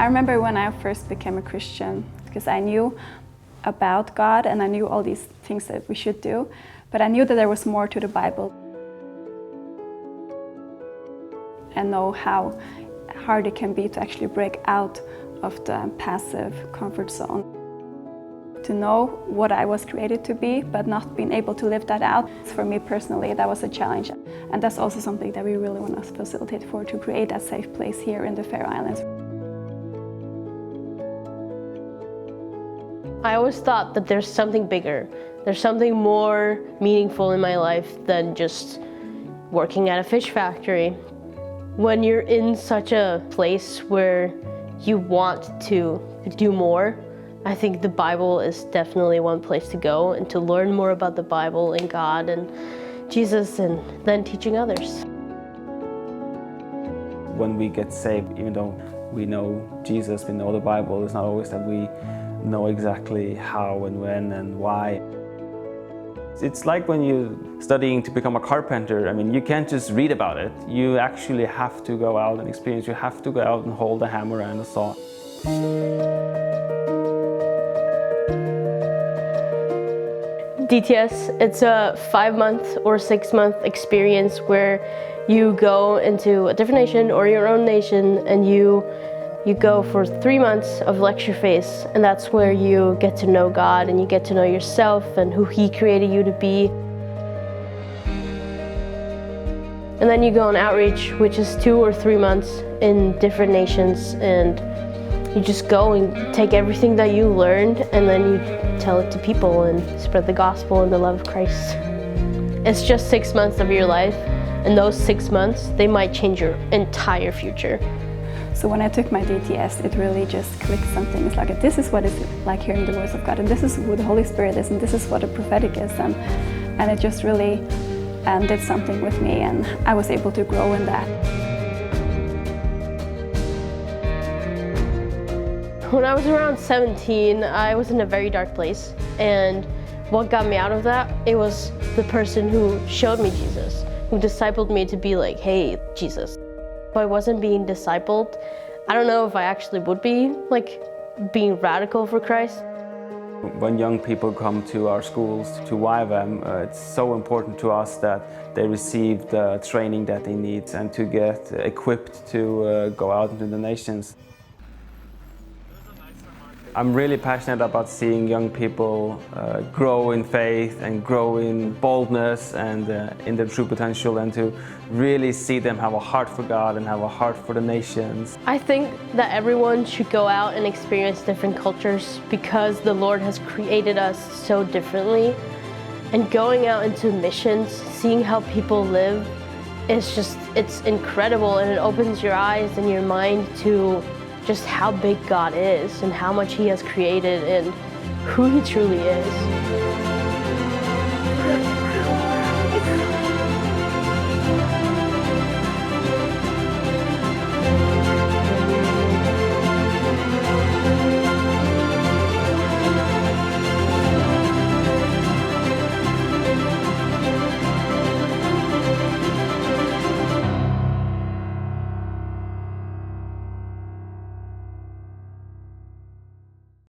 I remember when I first became a Christian, because I knew about God and I knew all these things that we should do, but I knew that there was more to the Bible. And know how hard it can be to actually break out of the passive comfort zone. To know what I was created to be, but not being able to live that out. For me personally, that was a challenge. And that's also something that we really want to facilitate to create a safe place here in the Faroe Islands. I always thought that there's something bigger. There's something more meaningful in my life than just working at a fish factory. When you're in such a place where you want to do more, I think the Bible is definitely one place to go and to learn more about the Bible and God and Jesus, and then teaching others. When we get saved, even though we know Jesus, we know the Bible, it's not always that we know exactly how and when and why. It's like when you're studying to become a carpenter. I mean, you can't just read about it. You actually have to go out and experience. You have to go out and hold a hammer and a saw. DTS, it's a 5-month or 6-month experience where you go into a different nation or your own nation, and you go for 3 months of lecture phase, and that's where you get to know God and you get to know yourself and who He created you to be. And then you go on outreach, which is 2 or 3 months in different nations, and you just go and take everything that you learned and then you tell it to people and spread the gospel and the love of Christ. It's just 6 months of your life, and those 6 months, they might change your entire future. So when I took my DTS, it really just clicked something. It's like, this is what it's like hearing the voice of God, and this is who the Holy Spirit is, and this is what the prophetic is, and it just really did something with me, and I was able to grow in that. When I was around 17, I was in a very dark place, and what got me out of that, it was the person who showed me Jesus, who discipled me to be like, hey, Jesus. If I wasn't being discipled, I don't know if I actually would be like being radical for Christ. When young people come to our schools, to YWAM, it's so important to us that they receive the training that they need and to get equipped to go out into the nations. I'm really passionate about seeing young people grow in faith and grow in boldness and in their true potential, and to really see them have a heart for God and have a heart for the nations. I think that everyone should go out and experience different cultures because the Lord has created us so differently. And going out into missions, seeing how people live, it's incredible, and it opens your eyes and your mind to just how big God is and how much He has created and who He truly is.